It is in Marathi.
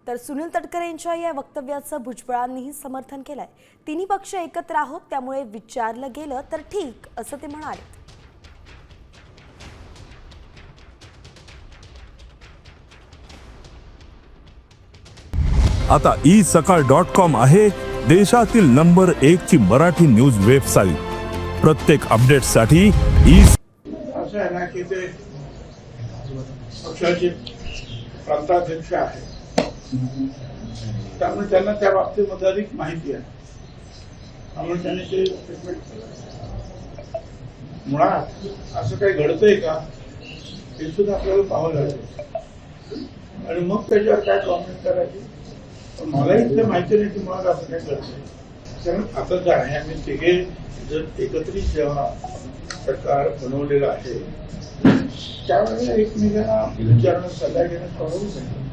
तर सुनील तटकरे यांच्या या वक्तव्याचं भुजबळांनीही समर्थन केलंय। तिन्ही पक्ष एकत्र आहोत, त्यामुळे विचारलं गेलं तर ठीक असं ते म्हणाले। आता isakal.com आहे देशातील नंबर 1 ची मराठी न्यूज वेबसाईट। प्रत्येक अपडेटसाठी असं आहे ना की ते पक्षाचे प्रांताध्यक्ष आहेत, त्यामुळे त्यांना त्या बाबतीमध्ये अधिक माहिती आहे। त्यामुळे त्यांनी ते स्टेटमेंट केलं। मुळात असं काही घडतंय का हे सुद्धा आपल्याला पाहावं लागेल आणि मग त्याच्यावर काय कॉमेंट करायची। पण मलाही ते माहिती नाही की मुळात असं काय घडतंय। कारण आता जे आहे आम्ही तिघे जर एकत्रित जेव्हा सरकार बनवलेलं आहे त्यावेळेला एकमेकांना विचारणं सल्ला घेणं स्वाभाविक आहे।